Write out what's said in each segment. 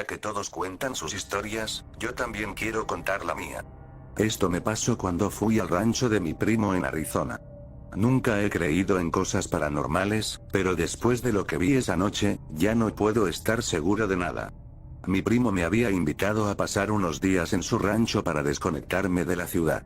ya que todos cuentan sus historias, yo también quiero contar la mía. Esto me pasó cuando fui al rancho de mi primo en Arizona. Nunca he creído en cosas paranormales, pero después de lo que vi esa noche, ya no puedo estar seguro de nada. Mi primo me había invitado a pasar unos días en su rancho para desconectarme de la ciudad.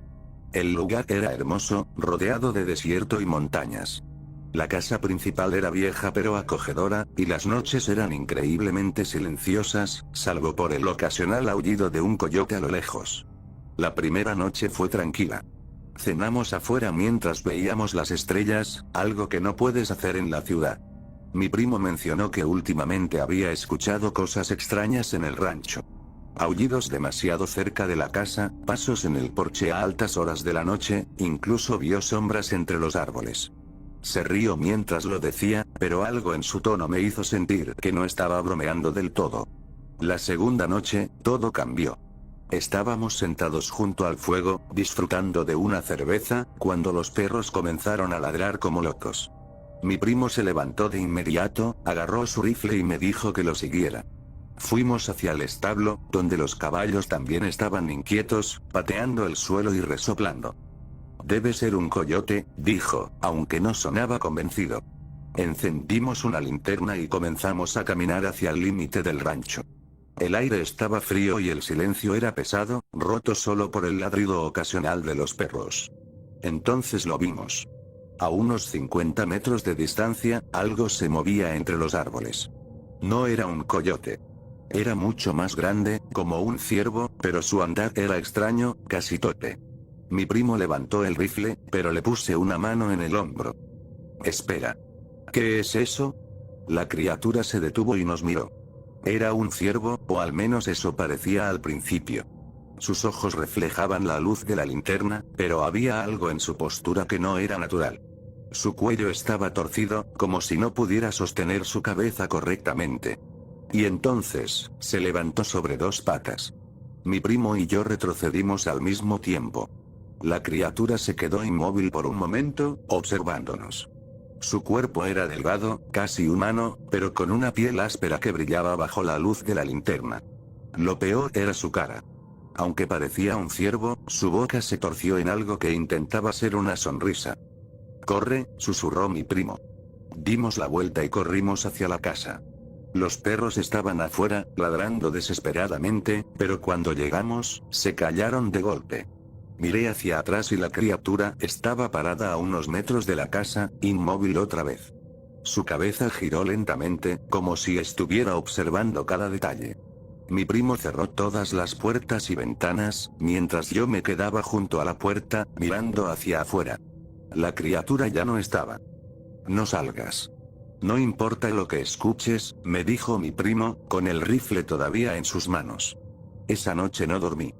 El lugar era hermoso, rodeado de desierto y montañas. La casa principal era vieja pero acogedora, y las noches eran increíblemente silenciosas, salvo por el ocasional aullido de un coyote a lo lejos. La primera noche fue tranquila. Cenamos afuera mientras veíamos las estrellas, algo que no puedes hacer en la ciudad. Mi primo mencionó que últimamente había escuchado cosas extrañas en el rancho. Aullidos demasiado cerca de la casa, pasos en el porche a altas horas de la noche, incluso vio sombras entre los árboles. Se rió mientras lo decía, pero algo en su tono me hizo sentir que no estaba bromeando del todo. La segunda noche, todo cambió. Estábamos sentados junto al fuego, disfrutando de una cerveza, cuando los perros comenzaron a ladrar como locos. Mi primo se levantó de inmediato, agarró su rifle y me dijo que lo siguiera. Fuimos hacia el establo, donde los caballos también estaban inquietos, pateando el suelo y resoplando. Debe ser un coyote, dijo, aunque no sonaba convencido. Encendimos una linterna y comenzamos a caminar hacia el límite del rancho. El aire estaba frío y el silencio era pesado, roto solo por el ladrido ocasional de los perros. Entonces lo vimos. A unos 50 metros de distancia, algo se movía entre los árboles. No era un coyote. Era mucho más grande, como un ciervo, pero su andar era extraño, casi torpe. Mi primo levantó el rifle, pero le puse una mano en el hombro. Espera. ¿Qué es eso? La criatura se detuvo y nos miró. Era un ciervo, o al menos eso parecía al principio. Sus ojos reflejaban la luz de la linterna, pero había algo en su postura que no era natural. Su cuello estaba torcido, como si no pudiera sostener su cabeza correctamente. Y entonces, se levantó sobre dos patas. Mi primo y yo retrocedimos al mismo tiempo. La criatura se quedó inmóvil por un momento, observándonos. Su cuerpo era delgado, casi humano, pero con una piel áspera que brillaba bajo la luz de la linterna. Lo peor era su cara. Aunque parecía un ciervo, su boca se torció en algo que intentaba ser una sonrisa. «Corre», susurró mi primo. Dimos la vuelta y corrimos hacia la casa. Los perros estaban afuera, ladrando desesperadamente, pero cuando llegamos, se callaron de golpe. Miré hacia atrás y la criatura estaba parada a unos metros de la casa, inmóvil otra vez. Su cabeza giró lentamente, como si estuviera observando cada detalle. Mi primo cerró todas las puertas y ventanas, mientras yo me quedaba junto a la puerta, mirando hacia afuera. La criatura ya no estaba. «No salgas. No importa lo que escuches», me dijo mi primo, con el rifle todavía en sus manos. Esa noche no dormí.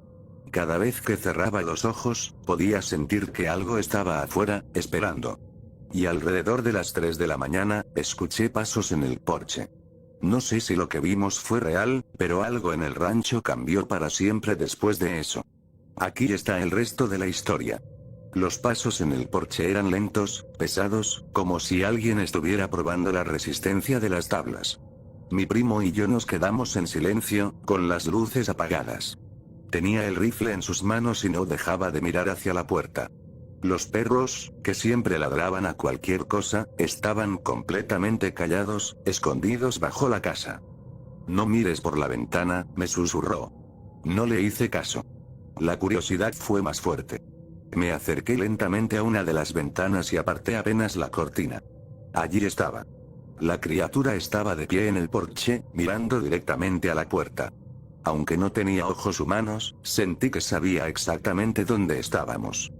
Cada vez que cerraba los ojos, podía sentir que algo estaba afuera, esperando. Y alrededor de las 3 de la mañana, escuché pasos en el porche. No sé si lo que vimos fue real, pero algo en el rancho cambió para siempre después de eso. Aquí está el resto de la historia. Los pasos en el porche eran lentos, pesados, como si alguien estuviera probando la resistencia de las tablas. Mi primo y yo nos quedamos en silencio, con las luces apagadas. Tenía el rifle en sus manos y no dejaba de mirar hacia la puerta. Los perros, que siempre ladraban a cualquier cosa, estaban completamente callados, escondidos bajo la casa. «No mires por la ventana», me susurró. No le hice caso. La curiosidad fue más fuerte. Me acerqué lentamente a una de las ventanas y aparté apenas la cortina. Allí estaba. La criatura estaba de pie en el porche, mirando directamente a la puerta. Aunque no tenía ojos humanos, sentí que sabía exactamente dónde estábamos.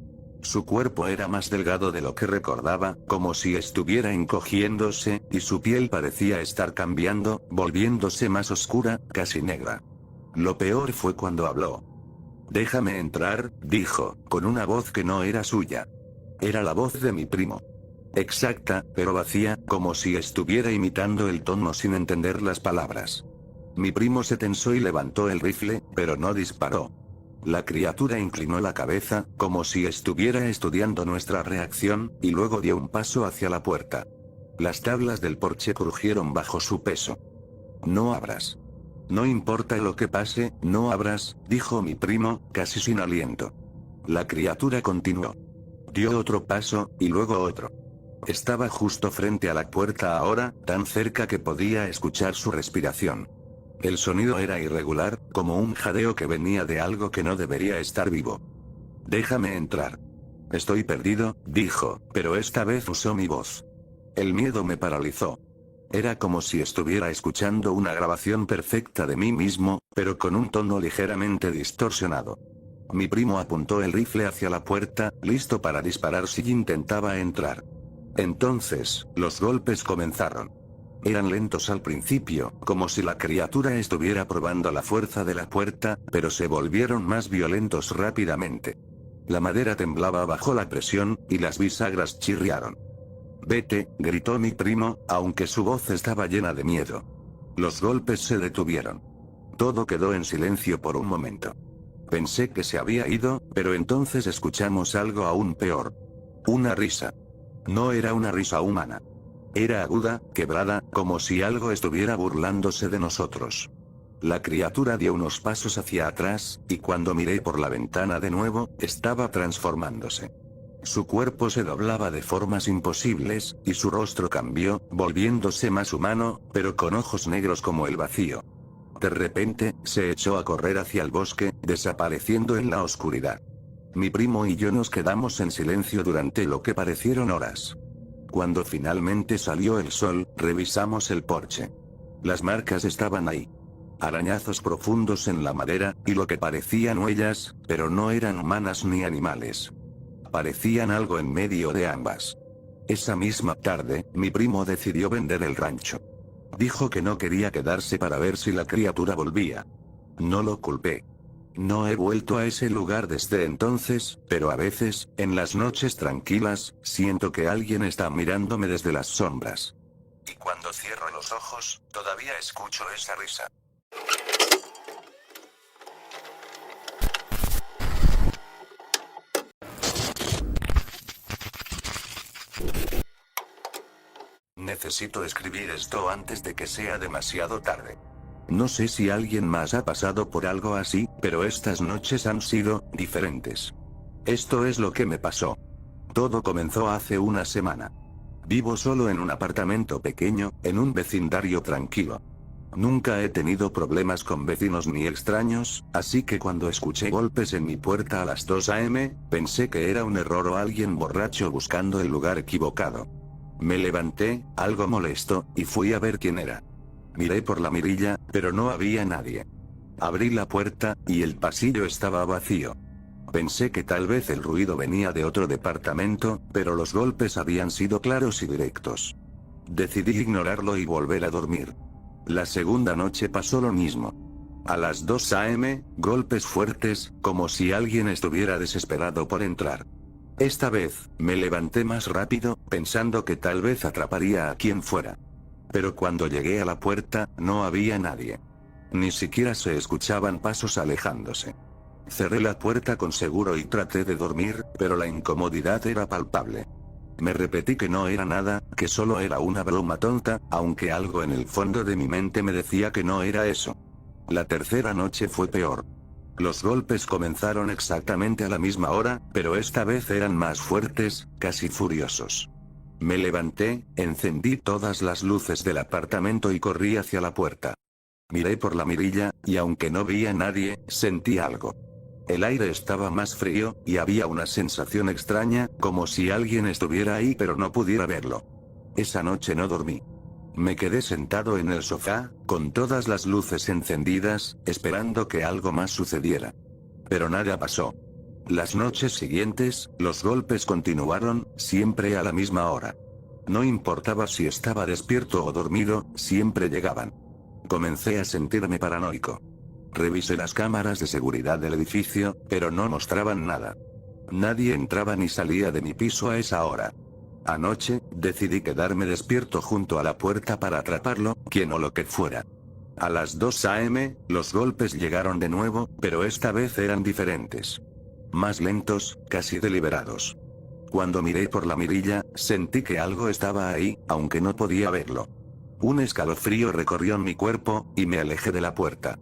Su cuerpo era más delgado de lo que recordaba, como si estuviera encogiéndose, y su piel parecía estar cambiando, volviéndose más oscura, casi negra. Lo peor fue cuando habló. «Déjame entrar», dijo, con una voz que no era suya. Era la voz de mi primo. Exacta, pero vacía, como si estuviera imitando el tono sin entender las palabras. Mi primo se tensó y levantó el rifle, pero no disparó. La criatura inclinó la cabeza, como si estuviera estudiando nuestra reacción, y luego dio un paso hacia la puerta. Las tablas del porche crujieron bajo su peso. «No abras». No importa lo que pase, no abras, dijo mi primo, casi sin aliento. La criatura continuó. Dio otro paso, y luego otro. Estaba justo frente a la puerta ahora, tan cerca que podía escuchar su respiración. El sonido era irregular, como un jadeo que venía de algo que no debería estar vivo. Déjame entrar. Estoy perdido, dijo, pero esta vez usó mi voz. El miedo me paralizó. Era como si estuviera escuchando una grabación perfecta de mí mismo, pero con un tono ligeramente distorsionado. Mi primo apuntó el rifle hacia la puerta, listo para disparar si intentaba entrar. Entonces, los golpes comenzaron. Eran lentos al principio, como si la criatura estuviera probando la fuerza de la puerta, pero se volvieron más violentos rápidamente. La madera temblaba bajo la presión, y las bisagras chirriaron. «Vete», gritó mi primo, aunque su voz estaba llena de miedo. Los golpes se detuvieron. Todo quedó en silencio por un momento. Pensé que se había ido, pero entonces escuchamos algo aún peor. Una risa. No era una risa humana. Era aguda, quebrada, como si algo estuviera burlándose de nosotros. La criatura dio unos pasos hacia atrás, y cuando miré por la ventana de nuevo, estaba transformándose. Su cuerpo se doblaba de formas imposibles, y su rostro cambió, volviéndose más humano, pero con ojos negros como el vacío. De repente, se echó a correr hacia el bosque, desapareciendo en la oscuridad. Mi primo y yo nos quedamos en silencio durante lo que parecieron horas. Cuando finalmente salió el sol, revisamos el porche. Las marcas estaban ahí. Arañazos profundos en la madera, y lo que parecían huellas, pero no eran humanas ni animales. Parecían algo en medio de ambas. Esa misma tarde, mi primo decidió vender el rancho. Dijo que no quería quedarse para ver si la criatura volvía. No lo culpé. No he vuelto a ese lugar desde entonces, pero a veces, en las noches tranquilas, siento que alguien está mirándome desde las sombras. Y cuando cierro los ojos, todavía escucho esa risa. Necesito escribir esto antes de que sea demasiado tarde. No sé si alguien más ha pasado por algo así, pero estas noches han sido diferentes. Esto es lo que me pasó. Todo comenzó hace una semana. Vivo solo en un apartamento pequeño, en un vecindario tranquilo. Nunca he tenido problemas con vecinos ni extraños, así que cuando escuché golpes en mi puerta a las 2 a.m., pensé que era un error o alguien borracho buscando el lugar equivocado. Me levanté, algo molesto, y fui a ver quién era. Miré por la mirilla, pero no había nadie. Abrí la puerta, y el pasillo estaba vacío. Pensé que tal vez el ruido venía de otro departamento, pero los golpes habían sido claros y directos. Decidí ignorarlo y volver a dormir. La segunda noche pasó lo mismo. A las 2 a.m., golpes fuertes, como si alguien estuviera desesperado por entrar. Esta vez, me levanté más rápido, pensando que tal vez atraparía a quien fuera. Pero cuando llegué a la puerta, no había nadie. Ni siquiera se escuchaban pasos alejándose. Cerré la puerta con seguro y traté de dormir, pero la incomodidad era palpable. Me repetí que no era nada, que solo era una broma tonta, aunque algo en el fondo de mi mente me decía que no era eso. La tercera noche fue peor. Los golpes comenzaron exactamente a la misma hora, pero esta vez eran más fuertes, casi furiosos. Me levanté, encendí todas las luces del apartamento y corrí hacia la puerta. Miré por la mirilla, y aunque no vi a nadie, sentí algo. El aire estaba más frío, y había una sensación extraña, como si alguien estuviera ahí pero no pudiera verlo. Esa noche no dormí. Me quedé sentado en el sofá, con todas las luces encendidas, esperando que algo más sucediera. Pero nada pasó. Las noches siguientes, los golpes continuaron, siempre a la misma hora. No importaba si estaba despierto o dormido, siempre llegaban. Comencé a sentirme paranoico. Revisé las cámaras de seguridad del edificio, pero no mostraban nada. Nadie entraba ni salía de mi piso a esa hora. Anoche, decidí quedarme despierto junto a la puerta para atraparlo, quien o lo que fuera. A las 2 a.m., los golpes llegaron de nuevo, pero esta vez eran diferentes. Más lentos, casi deliberados. Cuando miré por la mirilla, sentí que algo estaba ahí, aunque no podía verlo. Un escalofrío recorrió mi cuerpo, y me alejé de la puerta.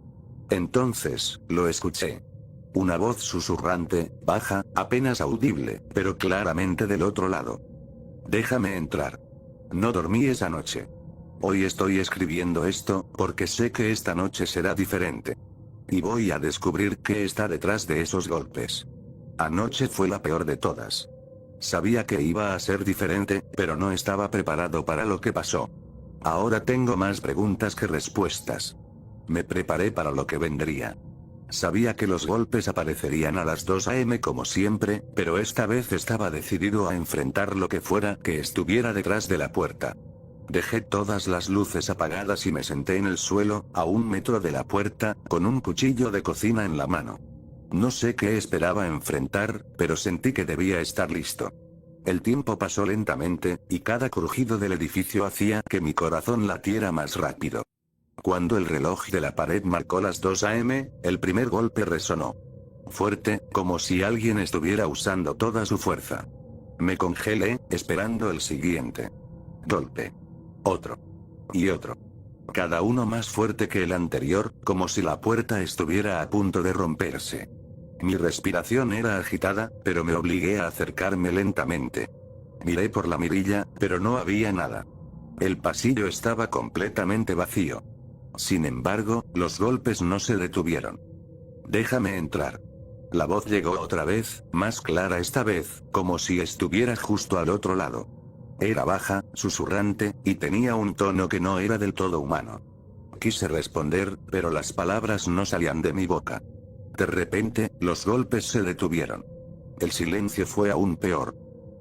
Entonces, lo escuché. Una voz susurrante, baja, apenas audible, pero claramente del otro lado. Déjame entrar. No dormí esa noche. Hoy estoy escribiendo esto, porque sé que esta noche será diferente. Y voy a descubrir qué está detrás de esos golpes. Anoche fue la peor de todas. Sabía que iba a ser diferente, pero no estaba preparado para lo que pasó. Ahora tengo más preguntas que respuestas. Me preparé para lo que vendría. Sabía que los golpes aparecerían a las 2 a.m. como siempre, pero esta vez estaba decidido a enfrentar lo que fuera que estuviera detrás de la puerta. Dejé todas las luces apagadas y me senté en el suelo, a 1 metro de la puerta, con un cuchillo de cocina en la mano. No sé qué esperaba enfrentar, pero sentí que debía estar listo. El tiempo pasó lentamente, y cada crujido del edificio hacía que mi corazón latiera más rápido. Cuando el reloj de la pared marcó las 2 a.m., el primer golpe resonó. Fuerte, como si alguien estuviera usando toda su fuerza. Me congelé, esperando el siguiente. Golpe. Otro. Y otro. Cada uno más fuerte que el anterior, como si la puerta estuviera a punto de romperse. Mi respiración era agitada, pero me obligué a acercarme lentamente. Miré por la mirilla, pero no había nada. El pasillo estaba completamente vacío. Sin embargo, los golpes no se detuvieron. Déjame entrar. La voz llegó otra vez, más clara esta vez, como si estuviera justo al otro lado. Era baja, susurrante, y tenía un tono que no era del todo humano. Quise responder, pero las palabras no salían de mi boca. De repente, los golpes se detuvieron. El silencio fue aún peor.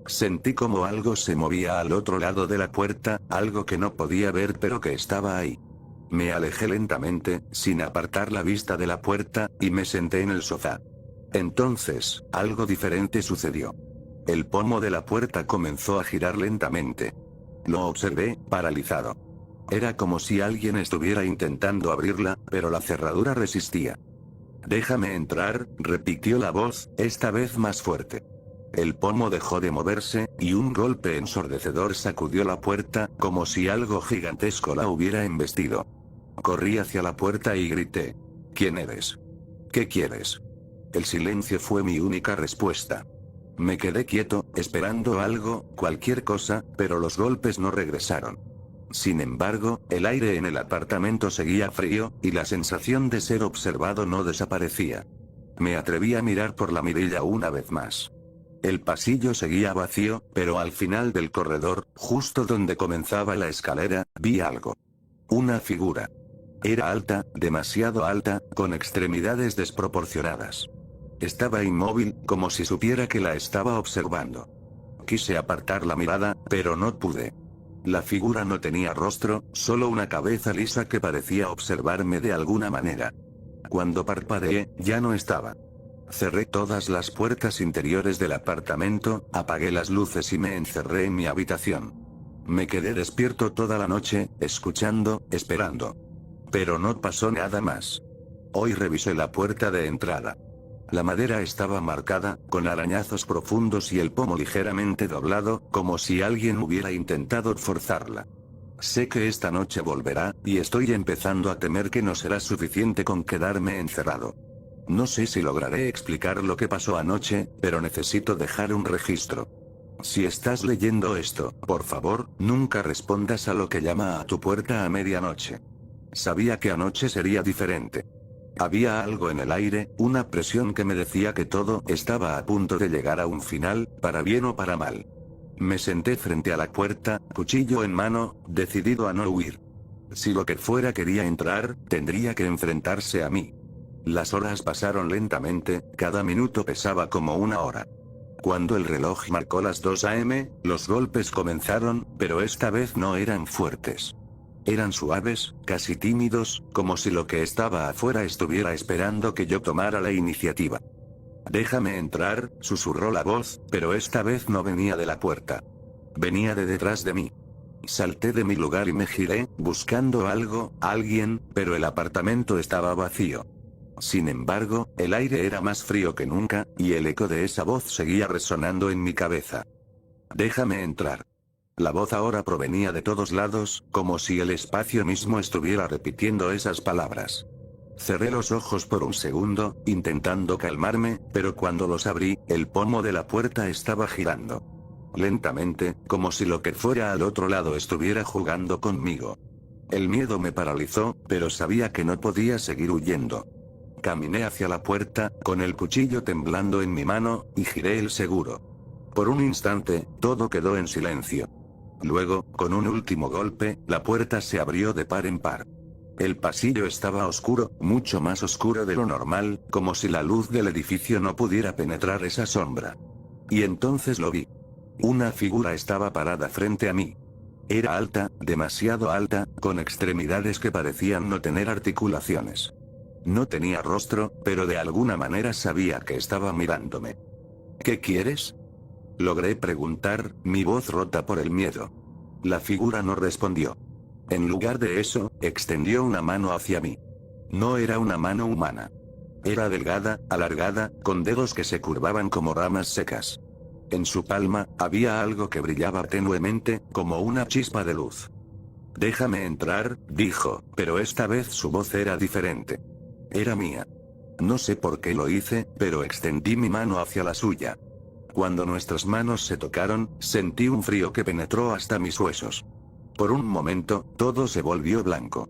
Sentí como algo se movía al otro lado de la puerta, algo que no podía ver pero que estaba ahí. Me alejé lentamente, sin apartar la vista de la puerta, y me senté en el sofá. Entonces, algo diferente sucedió. El pomo de la puerta comenzó a girar lentamente. Lo observé, paralizado. Era como si alguien estuviera intentando abrirla, pero la cerradura resistía. Déjame entrar, repitió la voz, esta vez más fuerte. El pomo dejó de moverse, y un golpe ensordecedor sacudió la puerta, como si algo gigantesco la hubiera embestido. Corrí hacia la puerta y grité. ¿Quién eres? ¿Qué quieres? El silencio fue mi única respuesta. Me quedé quieto, esperando algo, cualquier cosa, pero los golpes no regresaron. Sin embargo, el aire en el apartamento seguía frío, y la sensación de ser observado no desaparecía. Me atreví a mirar por la mirilla una vez más. El pasillo seguía vacío, pero al final del corredor, justo donde comenzaba la escalera, vi algo. Una figura. Era alta, demasiado alta, con extremidades desproporcionadas. Estaba inmóvil, como si supiera que la estaba observando. Quise apartar la mirada, pero no pude. La figura no tenía rostro, solo una cabeza lisa que parecía observarme de alguna manera. Cuando parpadeé, ya no estaba. Cerré todas las puertas interiores del apartamento, apagué las luces y me encerré en mi habitación. Me quedé despierto toda la noche, escuchando, esperando. Pero no pasó nada más. Hoy revisé la puerta de entrada. La madera estaba marcada, con arañazos profundos y el pomo ligeramente doblado, como si alguien hubiera intentado forzarla. Sé que esta noche volverá, y estoy empezando a temer que no será suficiente con quedarme encerrado. No sé si lograré explicar lo que pasó anoche, pero necesito dejar un registro. Si estás leyendo esto, por favor, nunca respondas a lo que llama a tu puerta a medianoche. Sabía que anoche sería diferente. Había algo en el aire, una presión que me decía que todo estaba a punto de llegar a un final, para bien o para mal. Me senté frente a la puerta, cuchillo en mano, decidido a no huir. Si lo que fuera quería entrar, tendría que enfrentarse a mí. Las horas pasaron lentamente, cada minuto pesaba como una hora. Cuando el reloj marcó las 2 a.m., los golpes comenzaron, pero esta vez no eran fuertes. Eran suaves, casi tímidos, como si lo que estaba afuera estuviera esperando que yo tomara la iniciativa. Déjame entrar, susurró la voz, pero esta vez no venía de la puerta. Venía de detrás de mí. Salté de mi lugar y me giré, buscando algo, alguien, pero el apartamento estaba vacío. Sin embargo, el aire era más frío que nunca, y el eco de esa voz seguía resonando en mi cabeza. Déjame entrar. La voz ahora provenía de todos lados, como si el espacio mismo estuviera repitiendo esas palabras. Cerré los ojos por un segundo, intentando calmarme, pero cuando los abrí, el pomo de la puerta estaba girando. Lentamente, como si lo que fuera al otro lado estuviera jugando conmigo. El miedo me paralizó, pero sabía que no podía seguir huyendo. Caminé hacia la puerta, con el cuchillo temblando en mi mano, y giré el seguro. Por un instante, todo quedó en silencio. Luego, con un último golpe, la puerta se abrió de par en par. El pasillo estaba oscuro, mucho más oscuro de lo normal, como si la luz del edificio no pudiera penetrar esa sombra. Y entonces lo vi. Una figura estaba parada frente a mí. Era alta, demasiado alta, con extremidades que parecían no tener articulaciones. No tenía rostro, pero de alguna manera sabía que estaba mirándome. ¿Qué quieres?, logré preguntar, mi voz rota por el miedo. La figura no respondió. En lugar de eso, extendió una mano hacia mí. No era una mano humana. Era delgada, alargada, con dedos que se curvaban como ramas secas. En su palma, había algo que brillaba tenuemente, como una chispa de luz. «Déjame entrar», dijo, pero esta vez su voz era diferente. Era mía. No sé por qué lo hice, pero extendí mi mano hacia la suya. Cuando nuestras manos se tocaron, sentí un frío que penetró hasta mis huesos. Por un momento, todo se volvió blanco.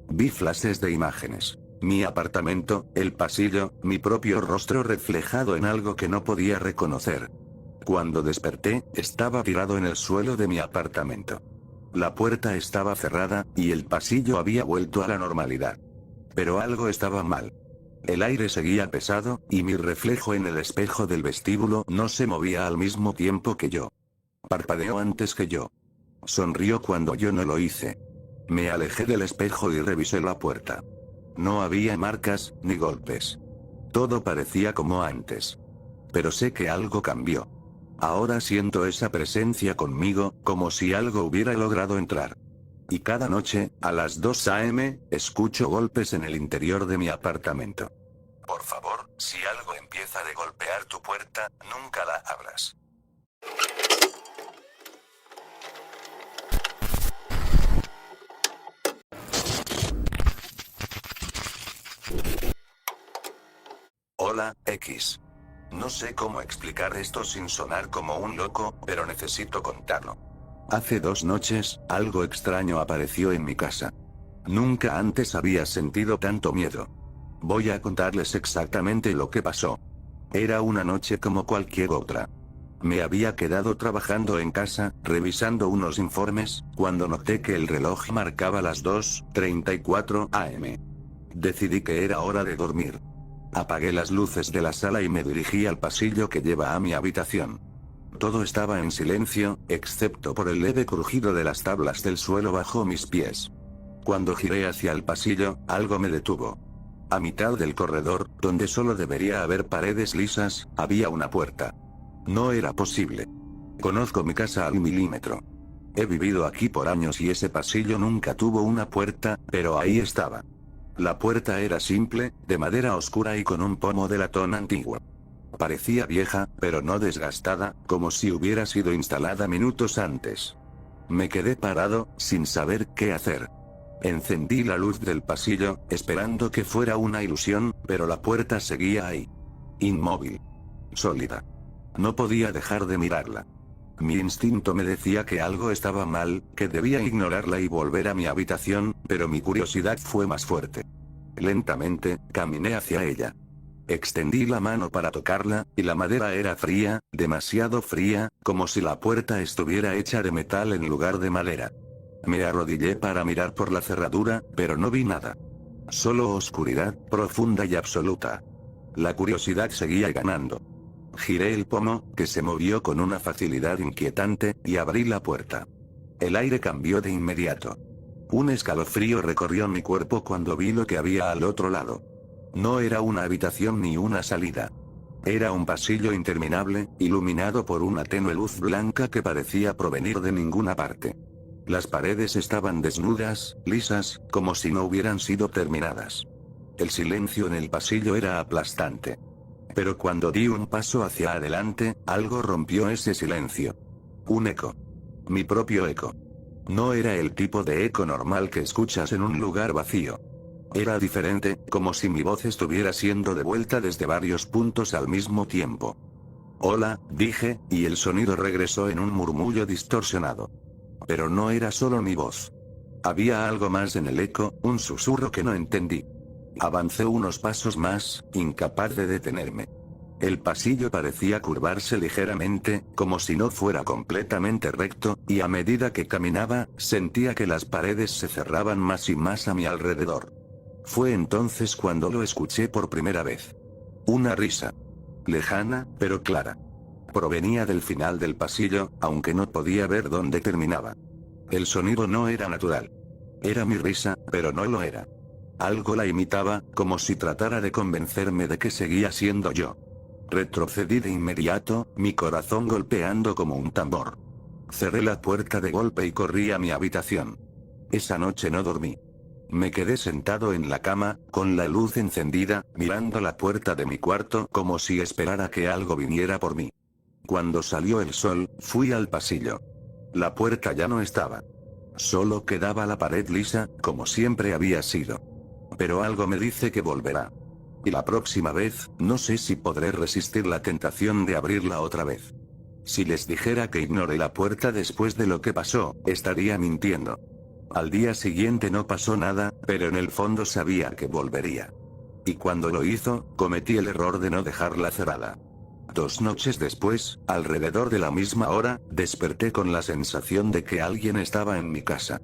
Vi flashes de imágenes. Mi apartamento, el pasillo, mi propio rostro reflejado en algo que no podía reconocer. Cuando desperté, estaba tirado en el suelo de mi apartamento. La puerta estaba cerrada, y el pasillo había vuelto a la normalidad. Pero algo estaba mal. El aire seguía pesado, y mi reflejo en el espejo del vestíbulo no se movía al mismo tiempo que yo. Parpadeó antes que yo. Sonrió cuando yo no lo hice. Me alejé del espejo y revisé la puerta. No había marcas, ni golpes. Todo parecía como antes. Pero sé que algo cambió. Ahora siento esa presencia conmigo, como si algo hubiera logrado entrar. Y cada noche, a las 2 a.m., escucho golpes en el interior de mi apartamento. Por favor, si algo empieza a golpear tu puerta, nunca la abras. Hola, X. No sé cómo explicar esto sin sonar como un loco, pero necesito contarlo. Hace 2 noches, algo extraño apareció en mi casa. Nunca antes había sentido tanto miedo. Voy a contarles exactamente lo que pasó. Era una noche como cualquier otra. Me había quedado trabajando en casa, revisando unos informes, cuando noté que el reloj marcaba las 2:34 am. Decidí que era hora de dormir. Apagué las luces de la sala y me dirigí al pasillo que lleva a mi habitación. Todo estaba en silencio, excepto por el leve crujido de las tablas del suelo bajo mis pies. Cuando giré hacia el pasillo, algo me detuvo. A mitad del corredor, donde solo debería haber paredes lisas, había una puerta. No era posible. Conozco mi casa al milímetro. He vivido aquí por años y ese pasillo nunca tuvo una puerta, pero ahí estaba. La puerta era simple, de madera oscura y con un pomo de latón antiguo. Parecía vieja, pero no desgastada, como si hubiera sido instalada minutos antes. Me quedé parado, sin saber qué hacer. Encendí la luz del pasillo, esperando que fuera una ilusión, pero la puerta seguía ahí. Inmóvil. Sólida. No podía dejar de mirarla. Mi instinto me decía que algo estaba mal, que debía ignorarla y volver a mi habitación, pero mi curiosidad fue más fuerte. Lentamente, caminé hacia ella. Extendí la mano para tocarla, y la madera era fría, demasiado fría, como si la puerta estuviera hecha de metal en lugar de madera. Me arrodillé para mirar por la cerradura, pero no vi nada. Solo oscuridad, profunda y absoluta. La curiosidad seguía ganando. Giré el pomo, que se movió con una facilidad inquietante, y abrí la puerta. El aire cambió de inmediato. Un escalofrío recorrió mi cuerpo cuando vi lo que había al otro lado. No era una habitación ni una salida. Era un pasillo interminable, iluminado por una tenue luz blanca que parecía provenir de ninguna parte. Las paredes estaban desnudas, lisas, como si no hubieran sido terminadas. El silencio en el pasillo era aplastante. Pero cuando di un paso hacia adelante, algo rompió ese silencio. Un eco. Mi propio eco. No era el tipo de eco normal que escuchas en un lugar vacío. Era diferente, como si mi voz estuviera siendo devuelta desde varios puntos al mismo tiempo. Hola, dije, y el sonido regresó en un murmullo distorsionado. Pero no era solo mi voz. Había algo más en el eco, un susurro que no entendí. Avancé unos pasos más, incapaz de detenerme. El pasillo parecía curvarse ligeramente, como si no fuera completamente recto, y a medida que caminaba, sentía que las paredes se cerraban más y más a mi alrededor. Fue entonces cuando lo escuché por primera vez. Una risa. Lejana, pero clara. Provenía del final del pasillo, aunque no podía ver dónde terminaba. El sonido no era natural. Era mi risa, pero no lo era. Algo la imitaba, como si tratara de convencerme de que seguía siendo yo. Retrocedí de inmediato, mi corazón golpeando como un tambor. Cerré la puerta de golpe y corrí a mi habitación. Esa noche no dormí. Me quedé sentado en la cama, con la luz encendida, mirando la puerta de mi cuarto como si esperara que algo viniera por mí. Cuando salió el sol, fui al pasillo. La puerta ya no estaba. Solo quedaba la pared lisa, como siempre había sido. Pero algo me dice que volverá. Y la próxima vez, no sé si podré resistir la tentación de abrirla otra vez. Si les dijera que ignoré la puerta después de lo que pasó, estaría mintiendo. Al día siguiente no pasó nada, pero en el fondo sabía que volvería. Y cuando lo hizo, cometí el error de no dejarla cerrada. 2 noches después, alrededor de la misma hora, desperté con la sensación de que alguien estaba en mi casa.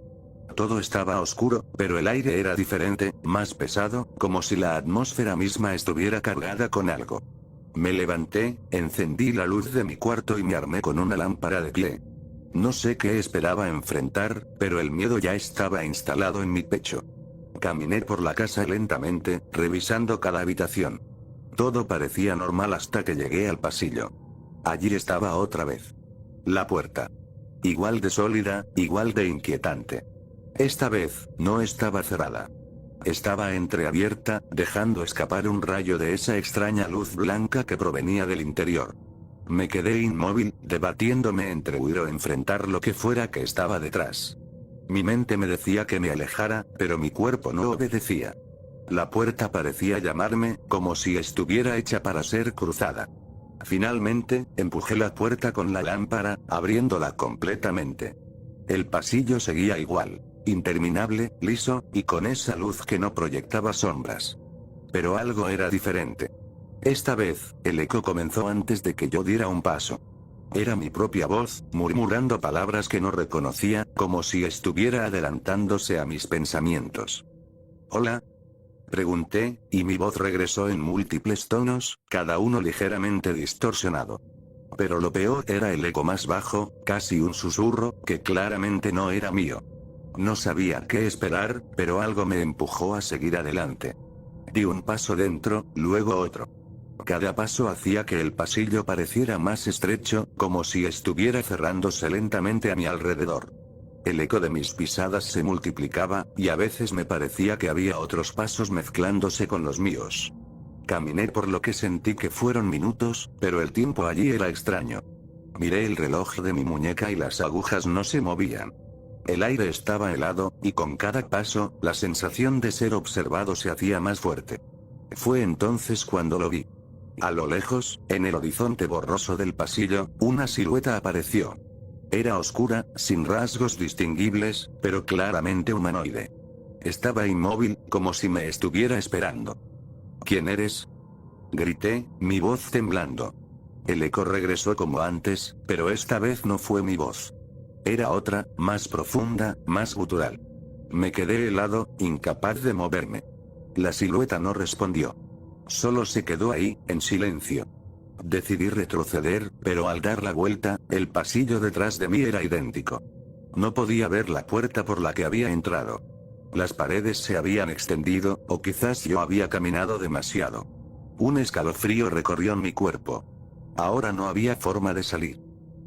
Todo estaba oscuro, pero el aire era diferente, más pesado, como si la atmósfera misma estuviera cargada con algo. Me levanté, encendí la luz de mi cuarto y me armé con una lámpara de pie. No sé qué esperaba enfrentar, pero el miedo ya estaba instalado en mi pecho. Caminé por la casa lentamente, revisando cada habitación. Todo parecía normal hasta que llegué al pasillo. Allí estaba otra vez. La puerta. Igual de sólida, igual de inquietante. Esta vez, no estaba cerrada. Estaba entreabierta, dejando escapar un rayo de esa extraña luz blanca que provenía del interior. Me quedé inmóvil, debatiéndome entre huir o enfrentar lo que fuera que estaba detrás. Mi mente me decía que me alejara, pero mi cuerpo no obedecía. La puerta parecía llamarme, como si estuviera hecha para ser cruzada. Finalmente, empujé la puerta con la lámpara, abriéndola completamente. El pasillo seguía igual, interminable, liso, y con esa luz que no proyectaba sombras. Pero algo era diferente. Esta vez, el eco comenzó antes de que yo diera un paso. Era mi propia voz, murmurando palabras que no reconocía, como si estuviera adelantándose a mis pensamientos. «Hola», pregunté, y mi voz regresó en múltiples tonos, cada uno ligeramente distorsionado. Pero lo peor era el eco más bajo, casi un susurro, que claramente no era mío. No sabía qué esperar, pero algo me empujó a seguir adelante. Di un paso dentro, luego otro. Cada paso hacía que el pasillo pareciera más estrecho, como si estuviera cerrándose lentamente a mi alrededor. El eco de mis pisadas se multiplicaba, y a veces me parecía que había otros pasos mezclándose con los míos. Caminé por lo que sentí que fueron minutos, pero el tiempo allí era extraño. Miré el reloj de mi muñeca y las agujas no se movían. El aire estaba helado, y con cada paso, la sensación de ser observado se hacía más fuerte. Fue entonces cuando lo vi. A lo lejos, en el horizonte borroso del pasillo, una silueta apareció. Era oscura, sin rasgos distinguibles, pero claramente humanoide. Estaba inmóvil, como si me estuviera esperando. «¿Quién eres?», grité, mi voz temblando. El eco regresó como antes, pero esta vez no fue mi voz. Era otra, más profunda, más gutural. Me quedé helado, incapaz de moverme. La silueta no respondió. Solo se quedó ahí, en silencio. Decidí retroceder, pero al dar la vuelta, el pasillo detrás de mí era idéntico. No podía ver la puerta por la que había entrado. Las paredes se habían extendido, o quizás yo había caminado demasiado. Un escalofrío recorrió mi cuerpo. Ahora no había forma de salir.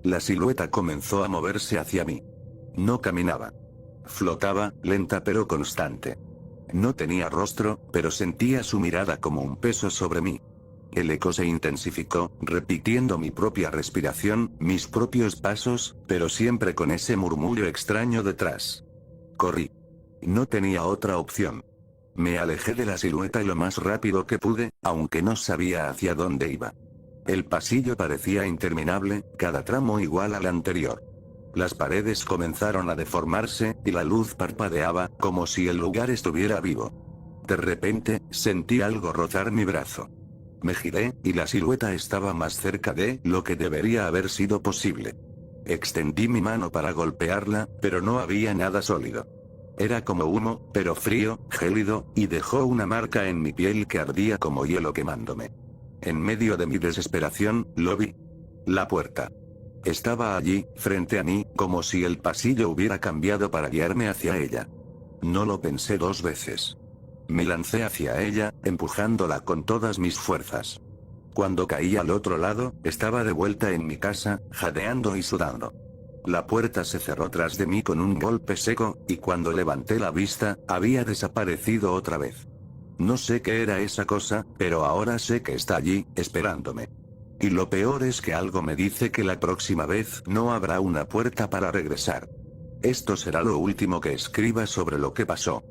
La silueta comenzó a moverse hacia mí. No caminaba. Flotaba, lenta pero constante. No tenía rostro, pero sentía su mirada como un peso sobre mí. El eco se intensificó, repitiendo mi propia respiración, mis propios pasos, pero siempre con ese murmullo extraño detrás. Corrí. No tenía otra opción. Me alejé de la silueta lo más rápido que pude, aunque no sabía hacia dónde iba. El pasillo parecía interminable, cada tramo igual al anterior. Las paredes comenzaron a deformarse, y la luz parpadeaba, como si el lugar estuviera vivo. De repente, sentí algo rozar mi brazo. Me giré, y la silueta estaba más cerca de lo que debería haber sido posible. Extendí mi mano para golpearla, pero no había nada sólido. Era como humo, pero frío, gélido, y dejó una marca en mi piel que ardía como hielo quemándome. En medio de mi desesperación, lo vi. La puerta. Estaba allí, frente a mí, como si el pasillo hubiera cambiado para guiarme hacia ella. No lo pensé dos veces. Me lancé hacia ella, empujándola con todas mis fuerzas. Cuando caí al otro lado, estaba de vuelta en mi casa, jadeando y sudando. La puerta se cerró tras de mí con un golpe seco, y cuando levanté la vista, había desaparecido otra vez. No sé qué era esa cosa, pero ahora sé que está allí, esperándome. Y lo peor es que algo me dice que la próxima vez no habrá una puerta para regresar. Esto será lo último que escriba sobre lo que pasó.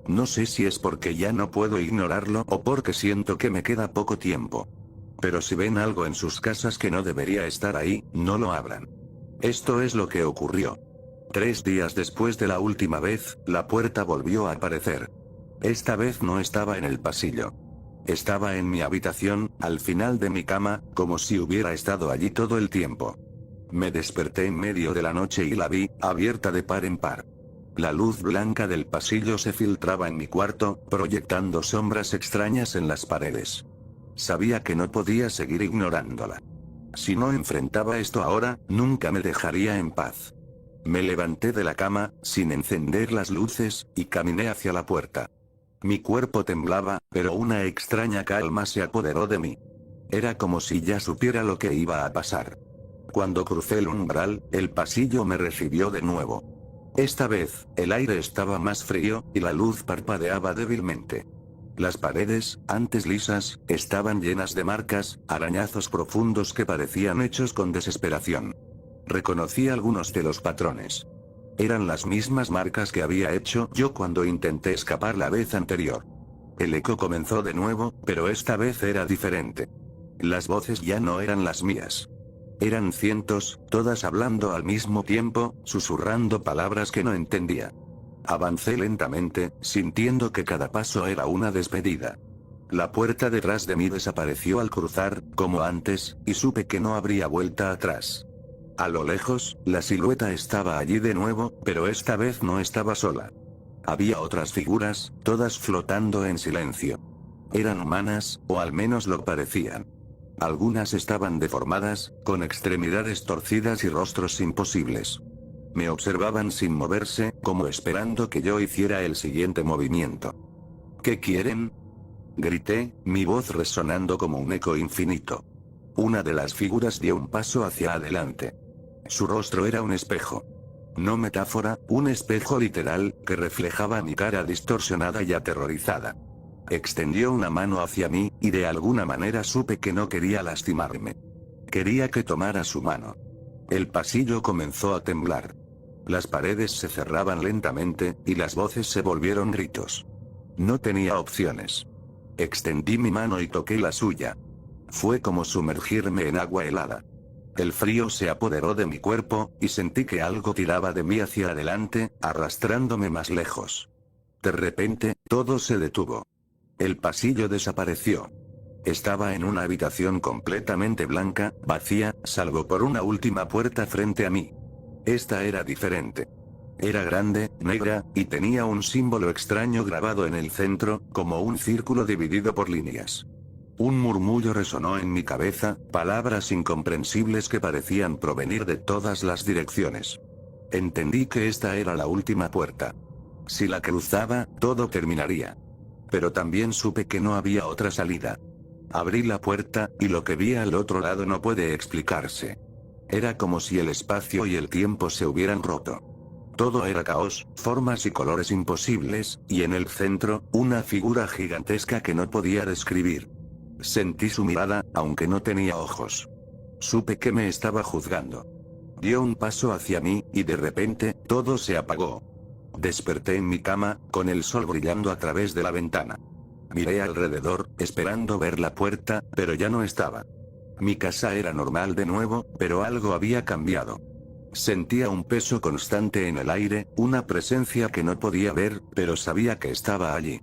No sé si es porque ya no puedo ignorarlo o porque siento que me queda poco tiempo. Pero si ven algo en sus casas que no debería estar ahí, no lo abran. Esto es lo que ocurrió. 3 días después de la última vez, la puerta volvió a aparecer. Esta vez no estaba en el pasillo. Estaba en mi habitación, al final de mi cama, como si hubiera estado allí todo el tiempo. Me desperté en medio de la noche y la vi, abierta de par en par. La luz blanca del pasillo se filtraba en mi cuarto, proyectando sombras extrañas en las paredes. Sabía que no podía seguir ignorándola. Si no enfrentaba esto ahora, nunca me dejaría en paz. Me levanté de la cama, sin encender las luces, y caminé hacia la puerta. Mi cuerpo temblaba, pero una extraña calma se apoderó de mí. Era como si ya supiera lo que iba a pasar. Cuando crucé el umbral, el pasillo me recibió de nuevo. Esta vez, el aire estaba más frío, y la luz parpadeaba débilmente. Las paredes, antes lisas, estaban llenas de marcas, arañazos profundos que parecían hechos con desesperación. Reconocí algunos de los patrones. Eran las mismas marcas que había hecho yo cuando intenté escapar la vez anterior. El eco comenzó de nuevo, pero esta vez era diferente. Las voces ya no eran las mías. Eran cientos, todas hablando al mismo tiempo, susurrando palabras que no entendía. Avancé lentamente, sintiendo que cada paso era una despedida. La puerta detrás de mí desapareció al cruzar, como antes, y supe que no habría vuelta atrás. A lo lejos, la silueta estaba allí de nuevo, pero esta vez no estaba sola. Había otras figuras, todas flotando en silencio. Eran humanas, o al menos lo parecían. Algunas estaban deformadas, con extremidades torcidas y rostros imposibles. Me observaban sin moverse, como esperando que yo hiciera el siguiente movimiento. ¿Qué quieren?, grité, mi voz resonando como un eco infinito. Una de las figuras dio un paso hacia adelante. Su rostro era un espejo. No metáfora, un espejo literal, que reflejaba mi cara distorsionada y aterrorizada. Extendió una mano hacia mí, y de alguna manera supe que no quería lastimarme. Quería que tomara su mano. El pasillo comenzó a temblar. Las paredes se cerraban lentamente, y las voces se volvieron gritos. No tenía opciones. Extendí mi mano y toqué la suya. Fue como sumergirme en agua helada. El frío se apoderó de mi cuerpo, y sentí que algo tiraba de mí hacia adelante, arrastrándome más lejos. De repente, todo se detuvo. El pasillo desapareció. Estaba en una habitación completamente blanca, vacía, salvo por una última puerta frente a mí. Esta era diferente. Era grande, negra, y tenía un símbolo extraño grabado en el centro, como un círculo dividido por líneas. Un murmullo resonó en mi cabeza, palabras incomprensibles que parecían provenir de todas las direcciones. Entendí que esta era la última puerta. Si la cruzaba, todo terminaría. Pero también supe que no había otra salida. Abrí la puerta, y lo que vi al otro lado no puede explicarse. Era como si el espacio y el tiempo se hubieran roto. Todo era caos, formas y colores imposibles, y en el centro, una figura gigantesca que no podía describir. Sentí su mirada, aunque no tenía ojos. Supe que me estaba juzgando. Dio un paso hacia mí, y de repente, todo se apagó. Desperté en mi cama, con el sol brillando a través de la ventana. Miré alrededor, esperando ver la puerta, pero ya no estaba. Mi casa era normal de nuevo, pero algo había cambiado. Sentía un peso constante en el aire, una presencia que no podía ver, pero sabía que estaba allí.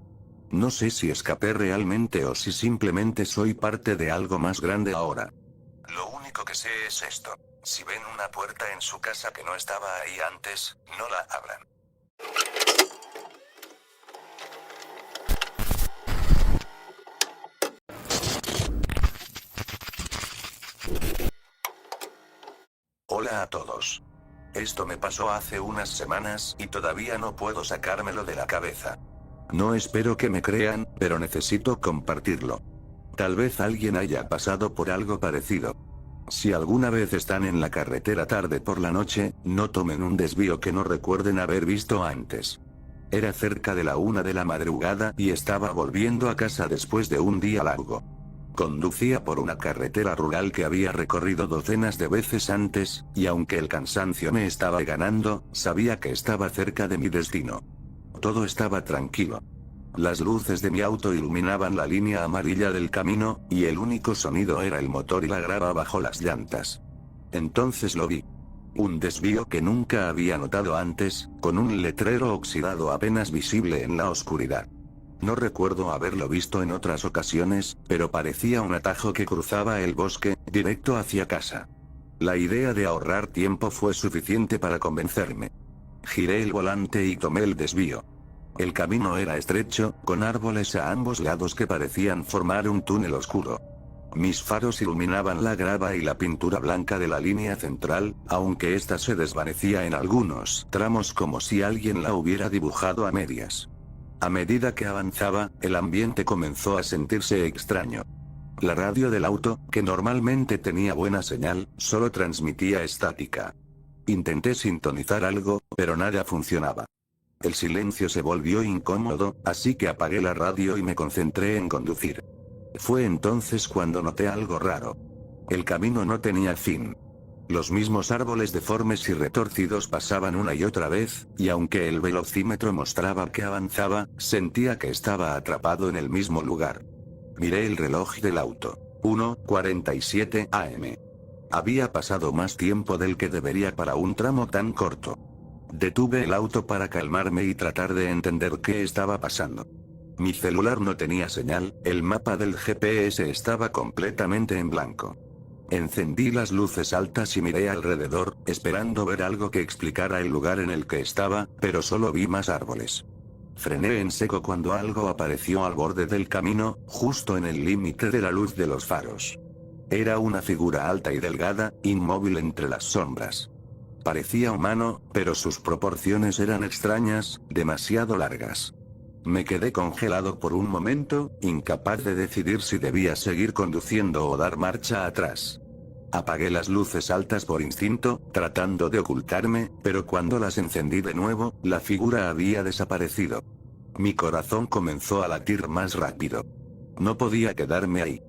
No sé si escapé realmente o si simplemente soy parte de algo más grande ahora. Lo único que sé es esto. Si ven una puerta en su casa que no estaba ahí antes, no la abran. Hola a todos. Esto me pasó hace unas semanas y todavía no puedo sacármelo de la cabeza. No espero que me crean, pero necesito compartirlo. Tal vez alguien haya pasado por algo parecido. Si alguna vez están en la carretera tarde por la noche, no tomen un desvío que no recuerden haber visto antes. Era cerca de la 1 de la madrugada y estaba volviendo a casa después de un día largo. Conducía por una carretera rural que había recorrido docenas de veces antes, y aunque el cansancio me estaba ganando, sabía que estaba cerca de mi destino. Todo estaba tranquilo. Las luces de mi auto iluminaban la línea amarilla del camino, y el único sonido era el motor y la grava bajo las llantas. Entonces lo vi. Un desvío que nunca había notado antes, con un letrero oxidado apenas visible en la oscuridad. No recuerdo haberlo visto en otras ocasiones, pero parecía un atajo que cruzaba el bosque, directo hacia casa. La idea de ahorrar tiempo fue suficiente para convencerme. Giré el volante y tomé el desvío. El camino era estrecho, con árboles a ambos lados que parecían formar un túnel oscuro. Mis faros iluminaban la grava y la pintura blanca de la línea central, aunque ésta se desvanecía en algunos tramos como si alguien la hubiera dibujado a medias. A medida que avanzaba, el ambiente comenzó a sentirse extraño. La radio del auto, que normalmente tenía buena señal, solo transmitía estática. Intenté sintonizar algo, pero nada funcionaba. El silencio se volvió incómodo, así que apagué la radio y me concentré en conducir. Fue entonces cuando noté algo raro. El camino no tenía fin. Los mismos árboles deformes y retorcidos pasaban una y otra vez, y aunque el velocímetro mostraba que avanzaba, sentía que estaba atrapado en el mismo lugar. Miré el reloj del auto. 1:47 am. Había pasado más tiempo del que debería para un tramo tan corto. Detuve el auto para calmarme y tratar de entender qué estaba pasando. Mi celular no tenía señal, el mapa del GPS estaba completamente en blanco. Encendí las luces altas y miré alrededor, esperando ver algo que explicara el lugar en el que estaba, pero solo vi más árboles. Frené en seco cuando algo apareció al borde del camino, justo en el límite de la luz de los faros. Era una figura alta y delgada, inmóvil entre las sombras. Parecía humano, pero sus proporciones eran extrañas, demasiado largas. Me quedé congelado por un momento, incapaz de decidir si debía seguir conduciendo o dar marcha atrás. Apagué las luces altas por instinto, tratando de ocultarme, pero cuando las encendí de nuevo, la figura había desaparecido. Mi corazón comenzó a latir más rápido. No podía quedarme ahí.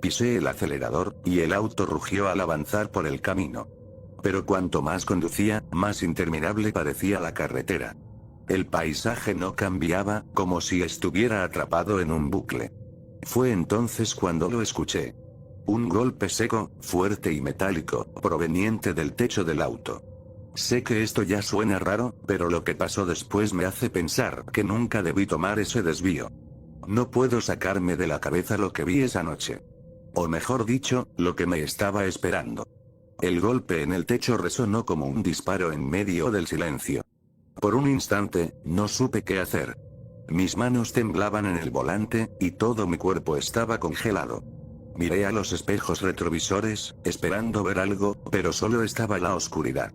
Pisé el acelerador, y el auto rugió al avanzar por el camino. Pero cuanto más conducía, más interminable parecía la carretera. El paisaje no cambiaba, como si estuviera atrapado en un bucle. Fue entonces cuando lo escuché. Un golpe seco, fuerte y metálico, proveniente del techo del auto. Sé que esto ya suena raro, pero lo que pasó después me hace pensar que nunca debí tomar ese desvío. No puedo sacarme de la cabeza lo que vi esa noche. O mejor dicho, lo que me estaba esperando. El golpe en el techo resonó como un disparo en medio del silencio. Por un instante, no supe qué hacer. Mis manos temblaban en el volante, y todo mi cuerpo estaba congelado. Miré a los espejos retrovisores, esperando ver algo, pero solo estaba la oscuridad.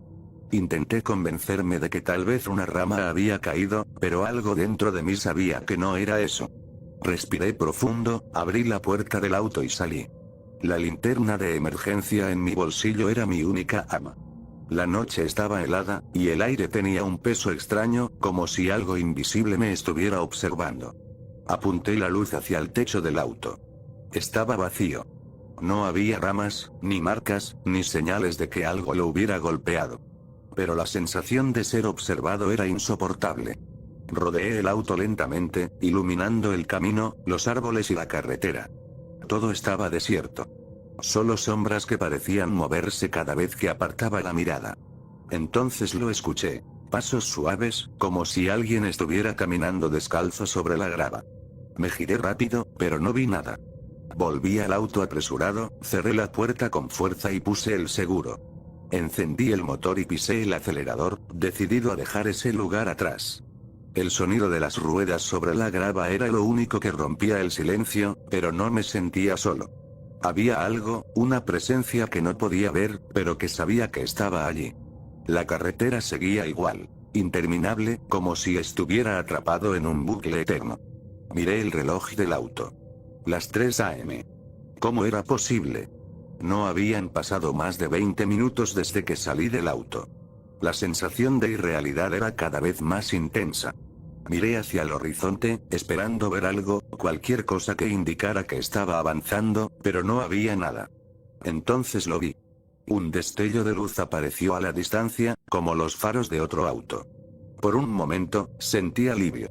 Intenté convencerme de que tal vez una rama había caído, pero algo dentro de mí sabía que no era eso. Respiré profundo, abrí la puerta del auto y salí. La linterna de emergencia en mi bolsillo era mi única arma. La noche estaba helada, y el aire tenía un peso extraño, como si algo invisible me estuviera observando. Apunté la luz hacia el techo del auto. Estaba vacío. No había ramas, ni marcas, ni señales de que algo lo hubiera golpeado. Pero la sensación de ser observado era insoportable. Rodeé el auto lentamente, iluminando el camino, los árboles y la carretera. Todo estaba desierto. Solo sombras que parecían moverse cada vez que apartaba la mirada. Entonces lo escuché. Pasos suaves, como si alguien estuviera caminando descalzo sobre la grava. Me giré rápido, pero no vi nada. Volví al auto apresurado, cerré la puerta con fuerza y puse el seguro. Encendí el motor y pisé el acelerador, decidido a dejar ese lugar atrás. El sonido de las ruedas sobre la grava era lo único que rompía el silencio, pero no me sentía solo. Había algo, una presencia que no podía ver, pero que sabía que estaba allí. La carretera seguía igual, interminable, como si estuviera atrapado en un bucle eterno. Miré el reloj del auto. Las 3 a.m. ¿Cómo era posible? No habían pasado más de 20 minutos desde que salí del auto. La sensación de irrealidad era cada vez más intensa. Miré hacia el horizonte, esperando ver algo, cualquier cosa que indicara que estaba avanzando, pero no había nada. Entonces lo vi. Un destello de luz apareció a la distancia, como los faros de otro auto. Por un momento, sentí alivio.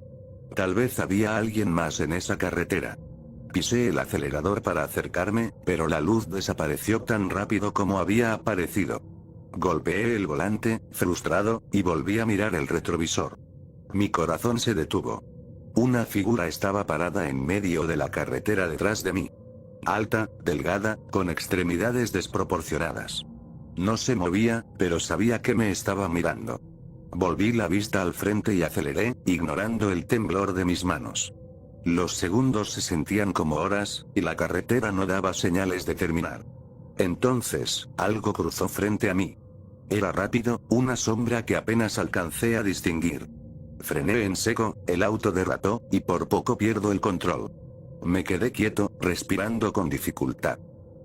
Tal vez había alguien más en esa carretera. Pisé el acelerador para acercarme, pero la luz desapareció tan rápido como había aparecido. Golpeé el volante, frustrado, y volví a mirar el retrovisor. Mi corazón se detuvo. Una figura estaba parada en medio de la carretera detrás de mí. Alta, delgada, con extremidades desproporcionadas. No se movía, pero sabía que me estaba mirando. Volví la vista al frente y aceleré, ignorando el temblor de mis manos. Los segundos se sentían como horas, y la carretera no daba señales de terminar. Entonces, algo cruzó frente a mí. Era rápido, una sombra que apenas alcancé a distinguir. Frené en seco, el auto derrapó, y por poco pierdo el control. Me quedé quieto, respirando con dificultad.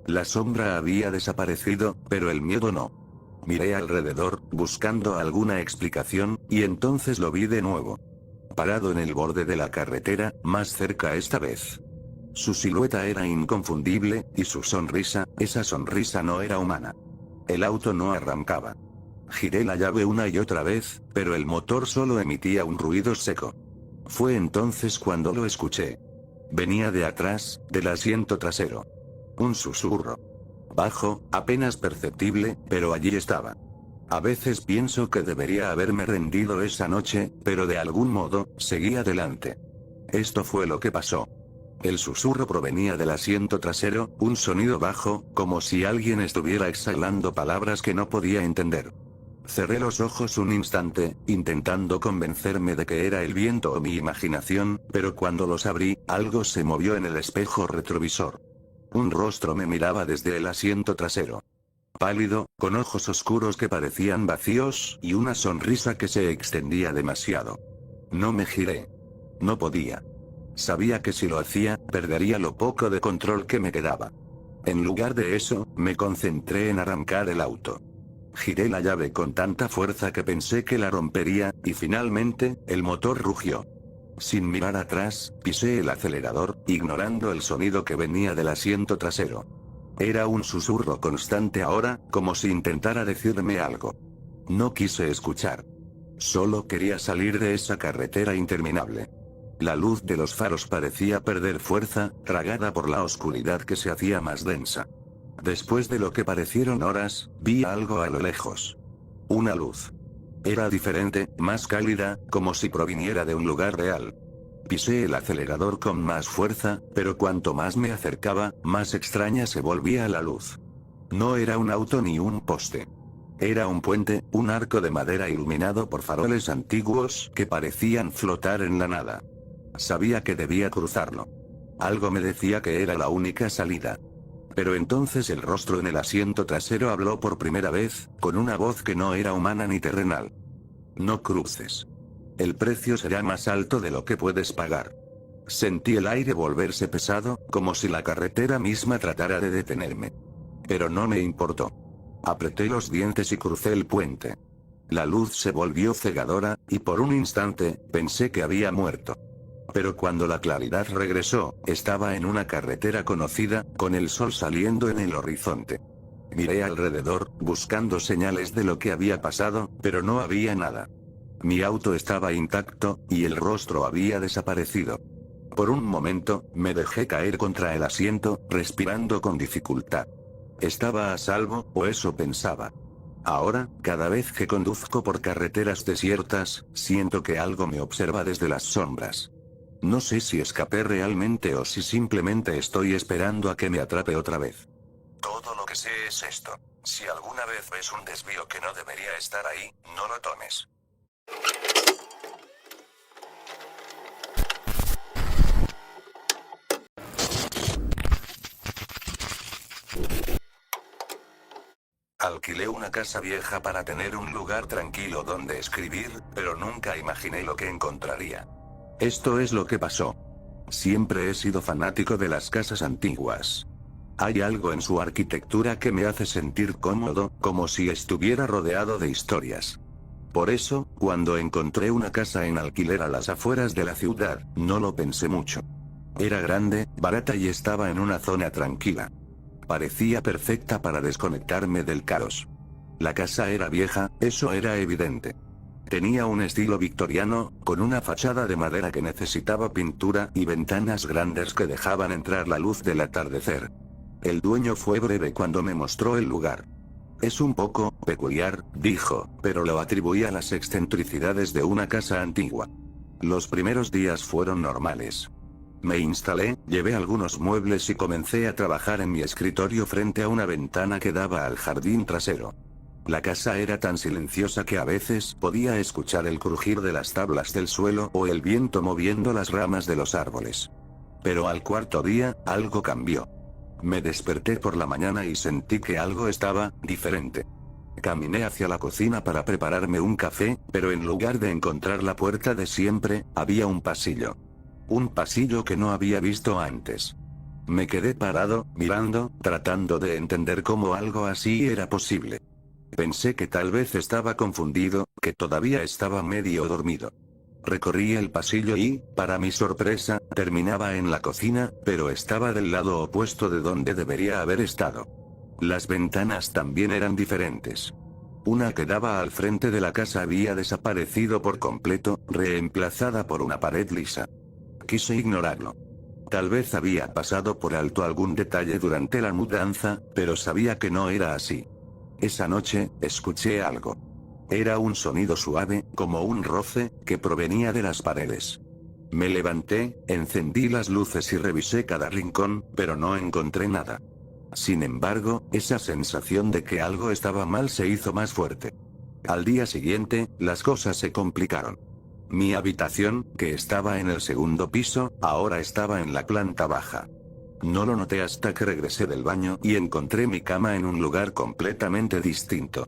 La sombra había desaparecido, pero el miedo no. Miré alrededor, buscando alguna explicación, y entonces lo vi de nuevo. Parado en el borde de la carretera, más cerca esta vez. Su silueta era inconfundible, y su sonrisa, esa sonrisa no era humana. El auto no arrancaba. Giré la llave una y otra vez, pero el motor solo emitía un ruido seco. Fue entonces cuando lo escuché. Venía de atrás, del asiento trasero. Un susurro. Bajo, apenas perceptible, pero allí estaba. A veces pienso que debería haberme rendido esa noche, pero de algún modo, seguí adelante. Esto fue lo que pasó. El susurro provenía del asiento trasero, un sonido bajo, como si alguien estuviera exhalando palabras que no podía entender. Cerré los ojos un instante, intentando convencerme de que era el viento o mi imaginación, pero cuando los abrí, algo se movió en el espejo retrovisor. Un rostro me miraba desde el asiento trasero. Pálido, con ojos oscuros que parecían vacíos, y una sonrisa que se extendía demasiado. No me giré. No podía. Sabía que si lo hacía, perdería lo poco de control que me quedaba. En lugar de eso, me concentré en arrancar el auto. Giré la llave con tanta fuerza que pensé que la rompería, y finalmente, el motor rugió. Sin mirar atrás, pisé el acelerador, ignorando el sonido que venía del asiento trasero. Era un susurro constante ahora, como si intentara decirme algo. No quise escuchar. Solo quería salir de esa carretera interminable. La luz de los faros parecía perder fuerza, tragada por la oscuridad que se hacía más densa. Después de lo que parecieron horas, vi algo a lo lejos. Una luz. Era diferente, más cálida, como si proviniera de un lugar real. Pisé el acelerador con más fuerza, pero cuanto más me acercaba, más extraña se volvía la luz. No era un auto ni un poste. Era un puente, un arco de madera iluminado por faroles antiguos que parecían flotar en la nada. Sabía que debía cruzarlo. Algo me decía que era la única salida. Pero entonces el rostro en el asiento trasero habló por primera vez, con una voz que no era humana ni terrenal. No cruces. El precio será más alto de lo que puedes pagar. Sentí el aire volverse pesado, como si la carretera misma tratara de detenerme. Pero no me importó. Apreté los dientes y crucé el puente. La luz se volvió cegadora, y por un instante, pensé que había muerto. Pero cuando la claridad regresó, estaba en una carretera conocida, con el sol saliendo en el horizonte. Miré alrededor, buscando señales de lo que había pasado, pero no había nada. Mi auto estaba intacto, y el rostro había desaparecido. Por un momento, me dejé caer contra el asiento, respirando con dificultad. Estaba a salvo, o eso pensaba. Ahora, cada vez que conduzco por carreteras desiertas, siento que algo me observa desde las sombras. No sé si escapé realmente o si simplemente estoy esperando a que me atrape otra vez. Todo lo que sé es esto. Si alguna vez ves un desvío que no debería estar ahí, no lo tomes. Alquilé una casa vieja para tener un lugar tranquilo donde escribir, pero nunca imaginé lo que encontraría. Esto es lo que pasó. Siempre he sido fanático de las casas antiguas. Hay algo en su arquitectura que me hace sentir cómodo, como si estuviera rodeado de historias. Por eso, cuando encontré una casa en alquiler a las afueras de la ciudad, no lo pensé mucho. Era grande, barata y estaba en una zona tranquila. Parecía perfecta para desconectarme del caos. La casa era vieja, eso era evidente. Tenía un estilo victoriano, con una fachada de madera que necesitaba pintura y ventanas grandes que dejaban entrar la luz del atardecer. El dueño fue breve cuando me mostró el lugar. Es un poco peculiar, dijo, pero lo atribuí a las excentricidades de una casa antigua. Los primeros días fueron normales. Me instalé, llevé algunos muebles y comencé a trabajar en mi escritorio frente a una ventana que daba al jardín trasero. La casa era tan silenciosa que a veces podía escuchar el crujir de las tablas del suelo o el viento moviendo las ramas de los árboles. Pero al cuarto día, algo cambió. Me desperté por la mañana y sentí que algo estaba diferente. Caminé hacia la cocina para prepararme un café, pero en lugar de encontrar la puerta de siempre, había un pasillo. Un pasillo que no había visto antes. Me quedé parado, mirando, tratando de entender cómo algo así era posible. Pensé que tal vez estaba confundido, que todavía estaba medio dormido. Recorrí el pasillo y, para mi sorpresa, terminaba en la cocina, pero estaba del lado opuesto de donde debería haber estado. Las ventanas también eran diferentes. Una que daba al frente de la casa había desaparecido por completo, reemplazada por una pared lisa. Quise ignorarlo. Tal vez había pasado por alto algún detalle durante la mudanza, pero sabía que no era así. Esa noche, escuché algo. Era un sonido suave, como un roce, que provenía de las paredes. Me levanté, encendí las luces y revisé cada rincón, pero no encontré nada. Sin embargo, esa sensación de que algo estaba mal se hizo más fuerte. Al día siguiente, las cosas se complicaron. Mi habitación, que estaba en el segundo piso, ahora estaba en la planta baja. No lo noté hasta que regresé del baño y encontré mi cama en un lugar completamente distinto.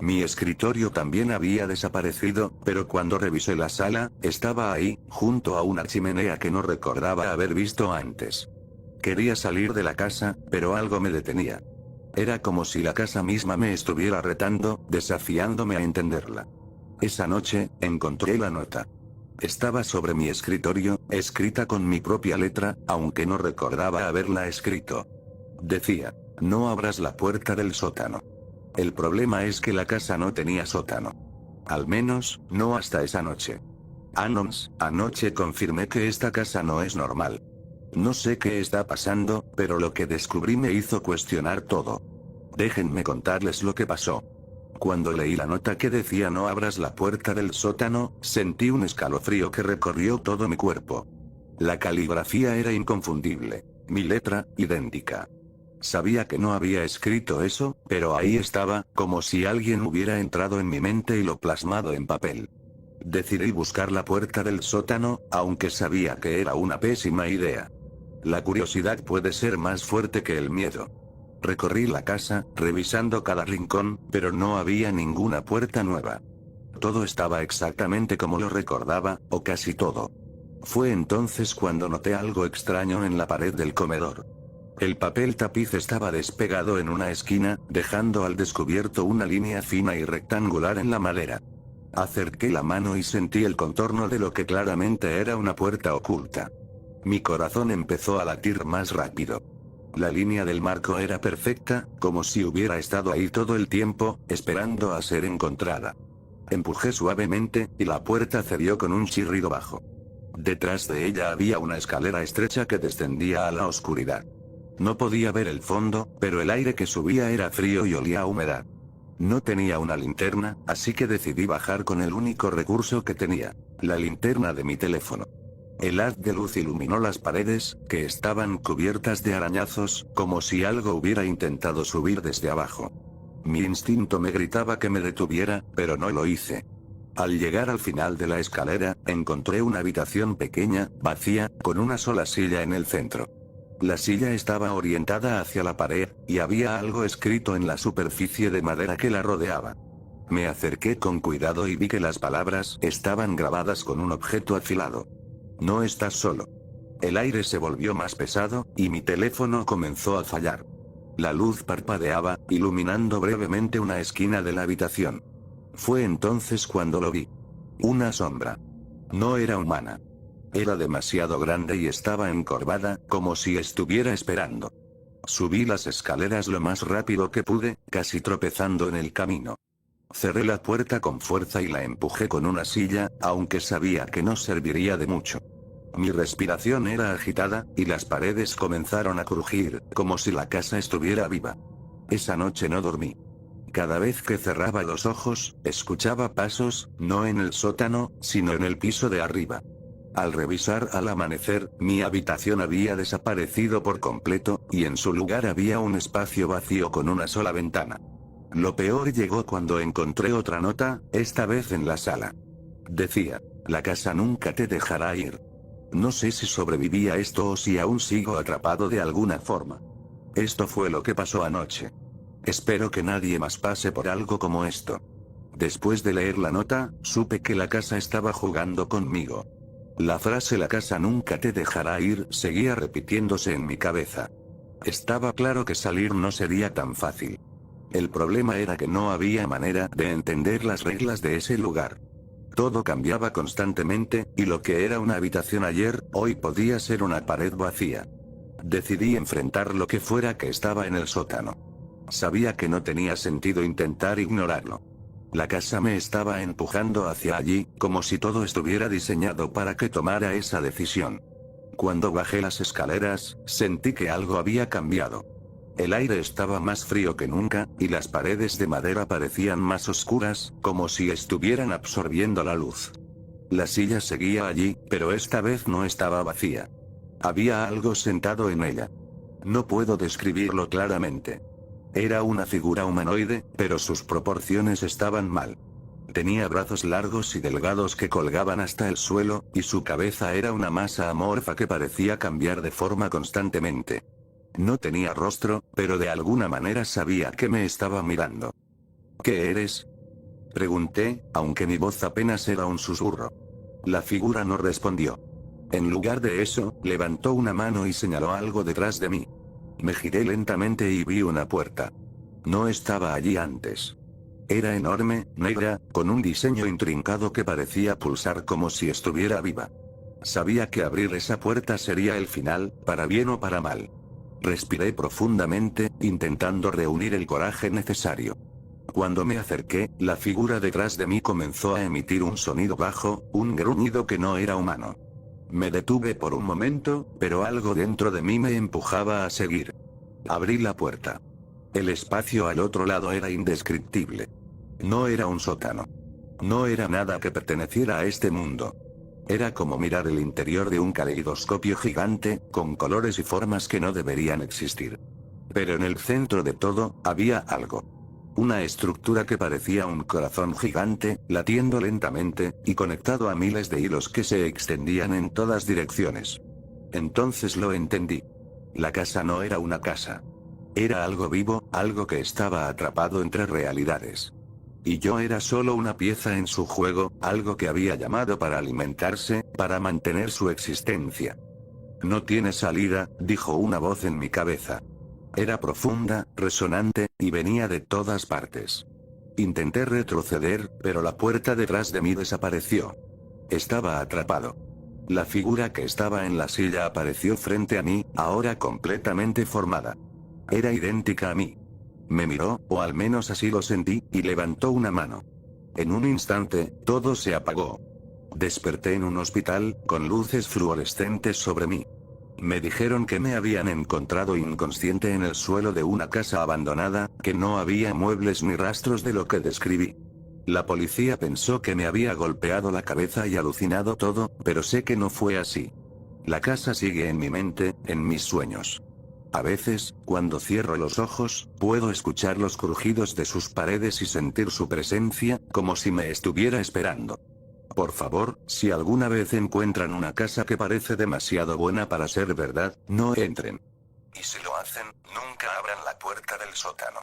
Mi escritorio también había desaparecido, pero cuando revisé la sala, estaba ahí, junto a una chimenea que no recordaba haber visto antes. Quería salir de la casa, pero algo me detenía. Era como si la casa misma me estuviera retando, desafiándome a entenderla. Esa noche, encontré la nota. Estaba sobre mi escritorio, escrita con mi propia letra, aunque no recordaba haberla escrito. Decía: no abras la puerta del sótano. El problema es que la casa no tenía sótano. Al menos, no hasta esa noche. Anoche confirmé que esta casa no es normal. No sé qué está pasando, pero lo que descubrí me hizo cuestionar todo. Déjenme contarles lo que pasó. Cuando leí la nota que decía no abras la puerta del sótano, sentí un escalofrío que recorrió todo mi cuerpo. La caligrafía era inconfundible. Mi letra, idéntica. Sabía que no había escrito eso, pero ahí estaba, como si alguien hubiera entrado en mi mente y lo plasmado en papel. Decidí buscar la puerta del sótano, aunque sabía que era una pésima idea. La curiosidad puede ser más fuerte que el miedo. Recorrí la casa, revisando cada rincón, pero no había ninguna puerta nueva. Todo estaba exactamente como lo recordaba, o casi todo. Fue entonces cuando noté algo extraño en la pared del comedor. El papel tapiz estaba despegado en una esquina, dejando al descubierto una línea fina y rectangular en la madera. Acerqué la mano y sentí el contorno de lo que claramente era una puerta oculta. Mi corazón empezó a latir más rápido. La línea del marco era perfecta, como si hubiera estado ahí todo el tiempo, esperando a ser encontrada. Empujé suavemente, y la puerta cedió con un chirrido bajo. Detrás de ella había una escalera estrecha que descendía a la oscuridad. No podía ver el fondo, pero el aire que subía era frío y olía a humedad. No tenía una linterna, así que decidí bajar con el único recurso que tenía: la linterna de mi teléfono. El haz de luz iluminó las paredes, que estaban cubiertas de arañazos, como si algo hubiera intentado subir desde abajo. Mi instinto me gritaba que me detuviera, pero no lo hice. Al llegar al final de la escalera, encontré una habitación pequeña, vacía, con una sola silla en el centro. La silla estaba orientada hacia la pared, y había algo escrito en la superficie de madera que la rodeaba. Me acerqué con cuidado y vi que las palabras estaban grabadas con un objeto afilado. No estás solo. El aire se volvió más pesado, y mi teléfono comenzó a fallar. La luz parpadeaba, iluminando brevemente una esquina de la habitación. Fue entonces cuando lo vi. Una sombra. No era humana. Era demasiado grande y estaba encorvada, como si estuviera esperando. Subí las escaleras lo más rápido que pude, casi tropezando en el camino. Cerré la puerta con fuerza y la empujé con una silla, aunque sabía que no serviría de mucho. Mi respiración era agitada, y las paredes comenzaron a crujir, como si la casa estuviera viva. Esa noche no dormí. Cada vez que cerraba los ojos, escuchaba pasos, no en el sótano, sino en el piso de arriba. Al revisar al amanecer, mi habitación había desaparecido por completo, y en su lugar había un espacio vacío con una sola ventana. Lo peor llegó cuando encontré otra nota, esta vez en la sala. Decía: la casa nunca te dejará ir. No sé si sobreviví a esto o si aún sigo atrapado de alguna forma. Esto fue lo que pasó anoche. Espero que nadie más pase por algo como esto. Después de leer la nota, supe que la casa estaba jugando conmigo. La frase "la casa nunca te dejará ir" seguía repitiéndose en mi cabeza. Estaba claro que salir no sería tan fácil. El problema era que no había manera de entender las reglas de ese lugar. Todo cambiaba constantemente, y lo que era una habitación ayer, hoy podía ser una pared vacía. Decidí enfrentar lo que fuera que estaba en el sótano. Sabía que no tenía sentido intentar ignorarlo. La casa me estaba empujando hacia allí, como si todo estuviera diseñado para que tomara esa decisión. Cuando bajé las escaleras, sentí que algo había cambiado. El aire estaba más frío que nunca, y las paredes de madera parecían más oscuras, como si estuvieran absorbiendo la luz. La silla seguía allí, pero esta vez no estaba vacía. Había algo sentado en ella. No puedo describirlo claramente. Era una figura humanoide, pero sus proporciones estaban mal. Tenía brazos largos y delgados que colgaban hasta el suelo, y su cabeza era una masa amorfa que parecía cambiar de forma constantemente. No tenía rostro, pero de alguna manera sabía que me estaba mirando. ¿Qué eres?, pregunté, aunque mi voz apenas era un susurro. La figura no respondió. En lugar de eso, levantó una mano y señaló algo detrás de mí. Me giré lentamente y vi una puerta. No estaba allí antes. Era enorme, negra, con un diseño intrincado que parecía pulsar como si estuviera viva. Sabía que abrir esa puerta sería el final, para bien o para mal. Respiré profundamente, intentando reunir el coraje necesario. Cuando me acerqué, la figura detrás de mí comenzó a emitir un sonido bajo, un gruñido que no era humano. Me detuve por un momento, pero algo dentro de mí me empujaba a seguir. Abrí la puerta. El espacio al otro lado era indescriptible. No era un sótano. No era nada que perteneciera a este mundo. Era como mirar el interior de un caleidoscopio gigante, con colores y formas que no deberían existir. Pero en el centro de todo, había algo. Una estructura que parecía un corazón gigante, latiendo lentamente, y conectado a miles de hilos que se extendían en todas direcciones. Entonces lo entendí. La casa no era una casa. Era algo vivo, algo que estaba atrapado entre realidades. Y yo era solo una pieza en su juego, algo que había llamado para alimentarse, para mantener su existencia. No tiene salida, dijo una voz en mi cabeza. Era profunda, resonante, y venía de todas partes. Intenté retroceder, pero la puerta detrás de mí desapareció. Estaba atrapado. La figura que estaba en la silla apareció frente a mí, ahora completamente formada. Era idéntica a mí. Me miró, o al menos así lo sentí, y levantó una mano. En un instante, todo se apagó. Desperté en un hospital, con luces fluorescentes sobre mí. Me dijeron que me habían encontrado inconsciente en el suelo de una casa abandonada, que no había muebles ni rastros de lo que describí. La policía pensó que me había golpeado la cabeza y alucinado todo, pero sé que no fue así. La casa sigue en mi mente, en mis sueños. A veces, cuando cierro los ojos, puedo escuchar los crujidos de sus paredes y sentir su presencia, como si me estuviera esperando. Por favor, si alguna vez encuentran una casa que parece demasiado buena para ser verdad, no entren. Y si lo hacen, nunca abran la puerta del sótano.